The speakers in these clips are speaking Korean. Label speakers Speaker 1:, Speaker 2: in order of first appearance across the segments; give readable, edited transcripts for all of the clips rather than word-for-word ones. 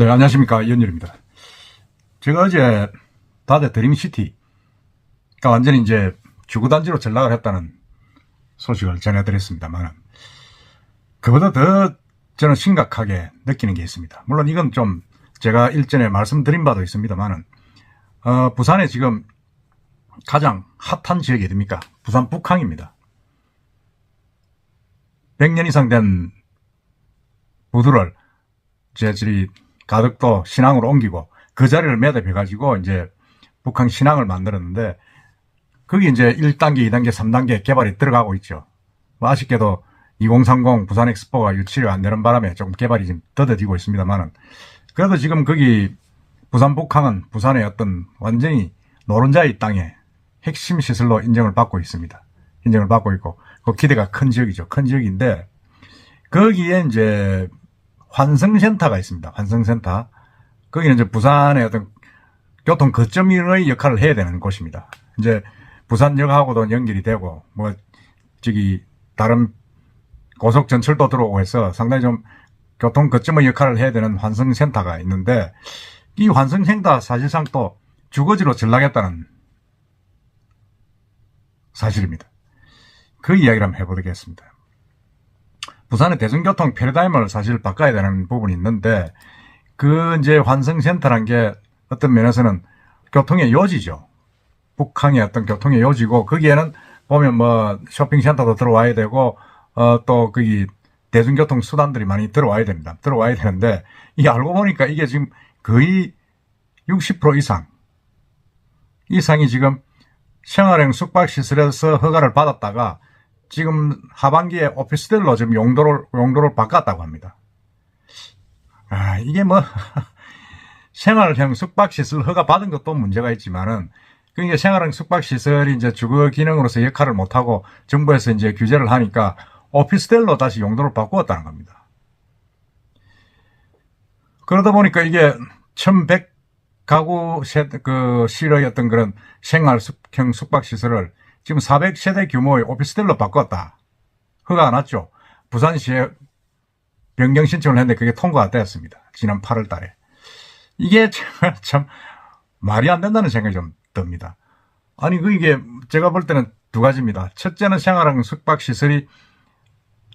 Speaker 1: 네, 안녕하십니까. 이현열입니다. 제가 어제 다들 드림시티가 완전히 이제 주거단지로 전락을 했다는 소식을 전해드렸습니다만, 그보다 더 저는 심각하게 느끼는 게 있습니다. 물론 이건 좀 제가 일전에 말씀드린 바도 있습니다만은, 부산에 지금 가장 핫한 지역이 어딥니까? 부산 북항입니다. 100년 이상 된 부두를 저희들이 가덕도 신항으로 옮기고 그 자리를 매듭해가지고 이제 북한 신항을 만들었는데, 거기 이제 1단계, 2단계, 3단계 개발이 들어가고 있죠. 뭐 아쉽게도 2030 부산 엑스포가 유치가 안 되는 바람에 조금 개발이 지금 더뎌지고 있습니다만은, 그래도 지금 거기 부산 북항은 부산의 어떤 완전히 노른자의 땅에 핵심 시설로 인정을 받고 있습니다. 인정을 받고 있고, 그 기대가 큰 지역이죠. 큰 지역인데, 거기에 이제 환승센터가 있습니다. 환승센터. 거기는 이제 부산의 어떤 교통 거점의 역할을 해야 되는 곳입니다. 이제 부산역하고도 연결이 되고, 뭐, 다른 고속 전철도 들어오고 해서 상당히 좀 교통 거점의 역할을 해야 되는 환승센터가 있는데, 이 환승센터 사실상 또 주거지로 전락했다는 사실입니다. 그 이야기를 한번 해보겠습니다. 부산의 대중교통 패러다임을 사실 바꿔야 되는 부분이 있는데, 그 이제 환승센터란 게 어떤 면에서는 교통의 요지죠. 북항의 어떤 교통의 요지고, 거기에는 보면 뭐 쇼핑센터도 들어와야 되고, 또 거기 대중교통 수단들이 많이 들어와야 됩니다. 들어와야 되는데, 이게 알고 보니까 이게 지금 거의 60% 이상이 지금 생활형 숙박시설에서 허가를 받았다가 지금 하반기에 오피스텔로 지금 용도를 바꿨다고 합니다. 이게 뭐, 생활형 숙박시설 허가 받은 것도 문제가 있지만은, 그러니까 생활형 숙박시설이 이제 주거 기능으로서 역할을 못하고 정부에서 이제 규제를 하니까 오피스텔로 다시 용도를 바꾸었다는 겁니다. 그러다 보니까 이게 1100가구 실의 어떤 그런 생활형 숙박시설을 지금 400세대 규모의 오피스텔로 바꿨다. 허가 안 왔죠. 부산시에 변경 신청을 했는데 그게 통과가 되었습니다. 지난 8월 달에. 이게 참 말이 안 된다는 생각이 좀 듭니다. 아니, 이게 제가 볼 때는 두 가지입니다. 첫째는 생활형 숙박시설이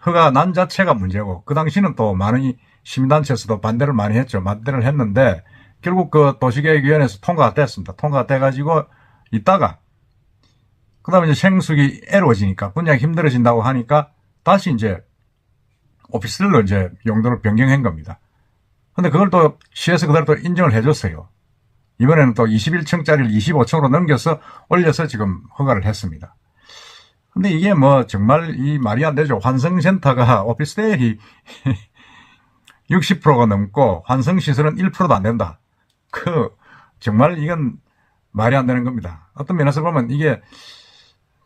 Speaker 1: 허가 난 자체가 문제고, 그 당시는 또 많은 시민단체에서도 반대를 많이 했죠. 반대를 했는데, 결국 그 도시계획위원회에서 통과가 됐습니다. 통과가 돼가지고 있다가, 그 다음에 이제 생수기 애로워지니까, 분양이 힘들어진다고 하니까, 다시 이제 오피스텔로 이제 용도를 변경한 겁니다. 근데 그걸 또 시에서 그대로 또 인정을 해줬어요. 이번에는 또 21층짜리를 25층으로 넘겨서 올려서 지금 허가를 했습니다. 근데 이게 뭐 정말 이 말이 안 되죠. 환승센터가 오피스텔이 60%가 넘고 환승시설은 1%도 안 된다. 정말 이건 말이 안 되는 겁니다. 어떤 면에서 보면 이게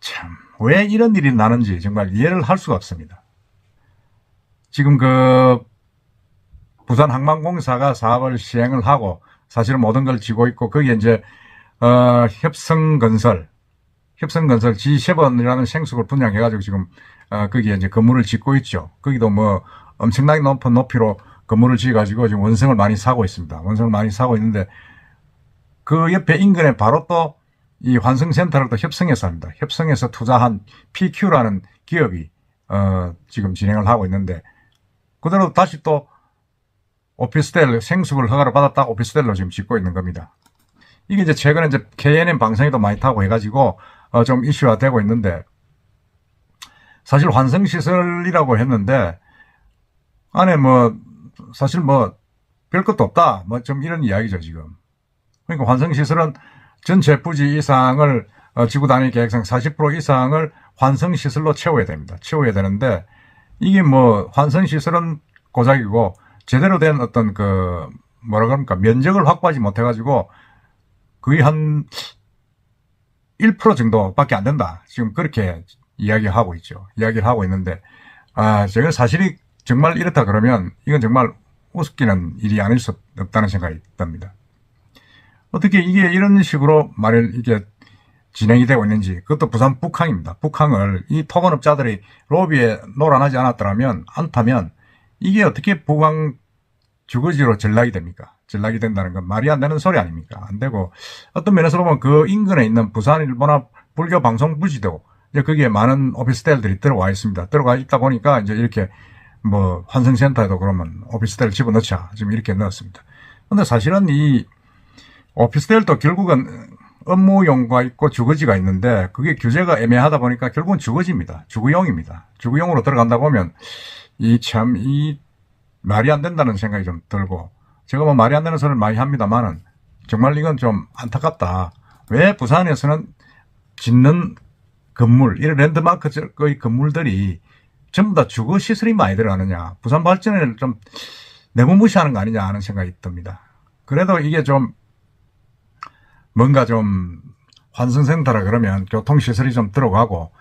Speaker 1: 참, 왜 이런 일이 나는지 정말 이해를 할 수가 없습니다. 지금 부산항만공사가 사업을 시행을 하고 사실은 모든 걸 쥐고 있고, 거기에 이제, 협성건설 G7이라는 생수를 분양해가지고 지금, 거기에 이제 건물을 짓고 있죠. 거기도 뭐 엄청나게 높은 높이로 건물을 지어가지고 지금 원성을 많이 사고 있습니다. 원성을 많이 사고 있는데, 그 옆에 인근에 바로 또 이 환승센터를 또 협성해서 합니다. 협성해서 투자한 PQ라는 기업이 지금 진행을 하고 있는데, 그대로 다시 또 오피스텔 생수를 허가를 받았다 오피스텔로 지금 짓고 있는 겁니다. 이게 이제 최근에 이제 KNN 방송에도 많이 타고 해가지고 좀 이슈화 되고 있는데, 사실 환승시설이라고 했는데 안에 뭐 사실 뭐 별것도 없다 뭐 좀 이런 이야기죠 지금. 그러니까 환승시설은 전체 부지 이상을 지구단위 계획상 40% 이상을 환승시설로 채워야 됩니다. 채워야 되는데, 이게 뭐 환승시설은 고작이고 제대로 된 어떤 뭐라 그럽니까, 면적을 확보하지 못해가지고 거의 한 1% 정도밖에 안 된다. 지금 그렇게 이야기하고 있죠. 이야기를 하고 있는데, 제가 사실이 정말 이렇다 그러면 이건 정말 우습기는 일이 아닐 수 없다는 생각이 듭니다. 어떻게 이게 이런 식으로 이게 진행이 되고 있는지, 그것도 부산 북항입니다. 북항을 이 토건업자들이 로비에 노란하지 않았다면, 이게 어떻게 북항 주거지로 전락이 됩니까? 전락이 된다는 건 말이 안 되는 소리 아닙니까? 안 되고, 어떤 면에서 보면 그 인근에 있는 부산 일본합 불교 방송 부지도 이제 거기에 많은 오피스텔들이 들어와 있습니다. 들어가 있다 보니까 이제 이렇게 뭐 환승센터에도 그러면 오피스텔 집어넣자. 지금 이렇게 넣었습니다. 근데 사실은 이 오피스텔도 결국은 업무용과 있고 주거지가 있는데 그게 규제가 애매하다 보니까 결국은 주거지입니다. 주거용입니다. 주거용으로 들어간다 보면 이 말이 안 된다는 생각이 좀 들고, 제가 뭐 말이 안 되는 소리를 많이 합니다만은 정말 이건 좀 안타깝다. 왜 부산에서는 짓는 건물, 이런 랜드마크의 건물들이 전부 다 주거 시설이 많이 들어가느냐, 부산 발전을 좀 내부 무시하는 거 아니냐 하는 생각이 듭니다. 그래도 이게 좀 뭔가 좀 환승센터라 그러면 교통시설이 좀 들어가고,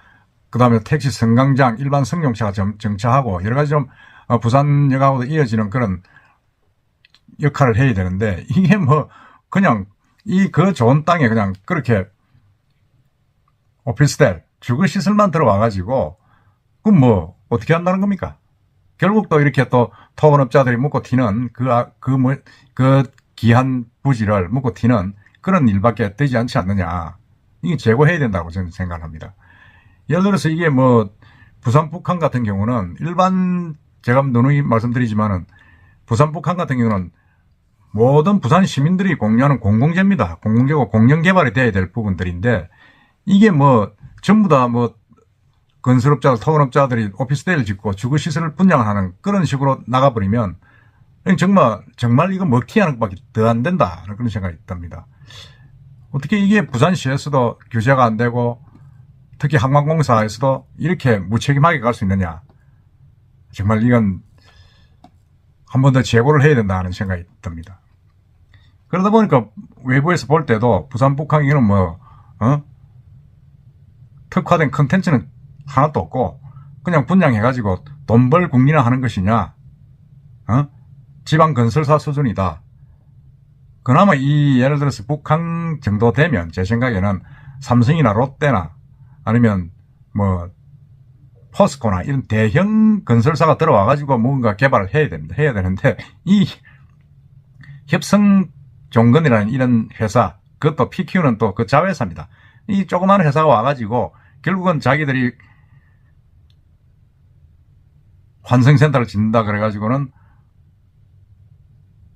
Speaker 1: 그 다음에 택시 승강장, 일반 승용차가 좀 정차하고 여러 가지 좀 부산역하고도 이어지는 그런 역할을 해야 되는데, 이게 뭐 그냥 그 좋은 땅에 그냥 그렇게 오피스텔, 주거시설만 들어와가지고 그럼 뭐 어떻게 한다는 겁니까? 결국 또 이렇게 또 토건업자들이 묵고 튀는 그 귀한 부지를 묵고 튀는 그런 일밖에 되지 않지 않느냐. 이게 제고해야 된다고 저는 생각합니다. 예를 들어서 이게 뭐 부산 북한 같은 경우는 일반, 제가 누누이 말씀드리지만은 부산 북한 같은 경우는 모든 부산 시민들이 공유하는 공공재입니다. 공공재고 공영개발이 돼야 될 부분들인데, 이게 뭐 전부 다 뭐 건설업자들, 토건업자들이 오피스텔을 짓고 주거시설을 분양하는 그런 식으로 나가버리면 정말 이거 먹튀하는 것밖에 더 안 된다, 그런 생각이 듭니다. 어떻게 이게 부산시에서도 규제가 안 되고 특히 항만공사에서도 이렇게 무책임하게 갈 수 있느냐. 정말 이건 한 번 더 재고를 해야 된다는 생각이 듭니다. 그러다 보니까 외부에서 볼 때도 부산 북한에는 특화된 컨텐츠는 하나도 없고 그냥 분양해가지고 돈 벌 국리나 하는 것이냐, 지방 건설사 수준이다. 그나마 예를 들어서 북한 정도 되면 제 생각에는 삼성이나 롯데나 아니면 뭐 포스코나 이런 대형 건설사가 들어와가지고 뭔가 개발을 해야 됩니다. 해야 되는데 이 협성종건이라는 이런 회사, 그것도 PQ는 또 그 자회사입니다. 이 조그만 회사가 와가지고 결국은 자기들이 환승센터를 짓는다 그래가지고는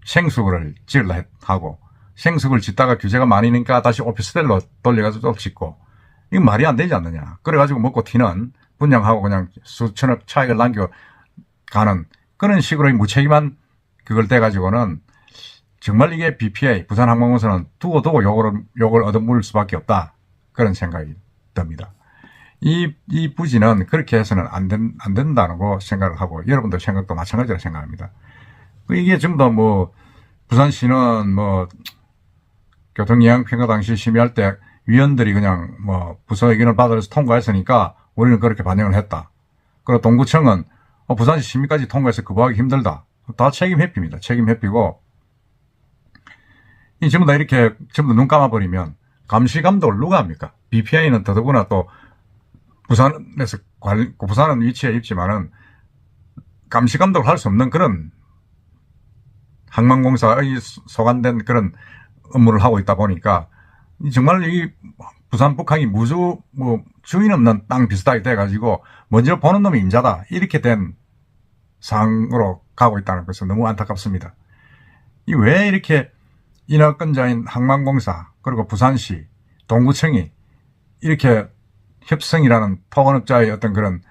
Speaker 1: 생수를 지으려 하고, 생수를 짓다가 규제가 많으니까 다시 오피스텔로 돌려가지고 또 짓고, 이건 말이 안 되지 않느냐. 그래가지고 먹고 튀는, 분양하고 그냥 수천억 차익을 남겨가는 그런 식으로 무책임한 그걸 떼가지고는 정말 이게 BPA, 부산항공공사는 두고 욕을 얻어물 수밖에 없다. 그런 생각이 듭니다. 이 부지는 그렇게 해서는 안 된다는 거 생각을 하고, 여러분들 생각도 마찬가지라 생각합니다. 이게 전부 다 뭐, 부산시는 뭐, 교통이양평가 당시 심의할 때 위원들이 그냥 뭐, 부서 의견을 받아서 통과했으니까 우리는 그렇게 반영을 했다. 그리고 동구청은 부산시 심의까지 통과해서 거부하기 힘들다. 다 책임 회피입니다. 책임 회피고, 이 전부 다 이렇게 전부 눈 감아버리면 감시 감독을 누가 합니까? BPI는 더더구나 또 부산에서 부산은 위치에 있지만은 감시 감독을 할 수 없는 그런 항만공사의 소관된 그런 업무를 하고 있다 보니까 정말 이 부산 북한이 주인 없는 땅 비슷하게 돼가지고 먼저 보는 놈이 임자다, 이렇게 된 상황으로 가고 있다는 것은 너무 안타깝습니다. 이 왜 이렇게 인허권자인 항만공사 그리고 부산시, 동구청이 이렇게 협성이라는 토건업자의 어떤 그런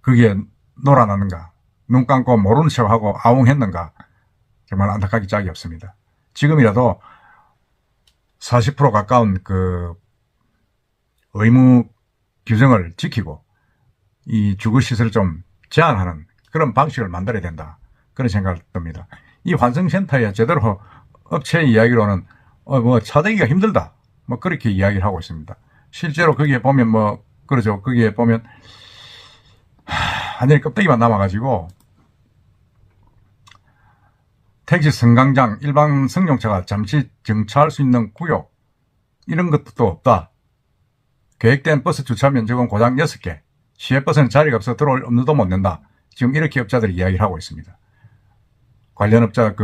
Speaker 1: 그게 놀아나는가, 눈 감고 모르는 척하고 아웅했는가, 정말 안타깝기 짝이 없습니다. 지금이라도 40% 가까운 그 의무 규정을 지키고 이 주거시설을 좀 제한하는 그런 방식을 만들어야 된다, 그런 생각을 듭니다. 이 환승센터에 제대로 업체 이야기로는 뭐 차대기가 힘들다, 뭐 그렇게 이야기를 하고 있습니다. 실제로 거기에 보면 뭐 그러죠. 거기에 보면 완전히 껍데기만 남아가지고 택시 승강장, 일반 승용차가 잠시 정차할 수 있는 구역, 이런 것도 없다. 계획된 버스 주차 면적은 고장 6개, 시외버스는 자리가 없어 들어올 업무도 못 낸다. 지금 이렇게 업자들이 이야기를 하고 있습니다. 관련업자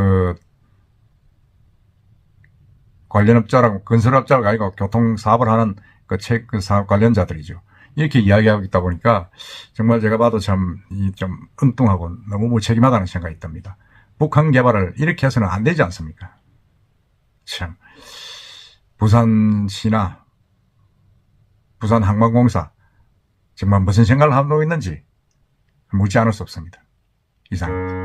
Speaker 1: 관련업자라고 건설업자가 아니고 교통사업을 하는 그 사업 관련자들이죠. 이렇게 이야기하고 있다 보니까 정말 제가 봐도 참 엉뚱하고 너무 무책임하다는 생각이 듭니다. 북한 개발을 이렇게 해서는 안 되지 않습니까? 참 부산시나 부산항만공사 정말 무슨 생각을 하고 있는지 묻지 않을 수 없습니다. 이상입니다.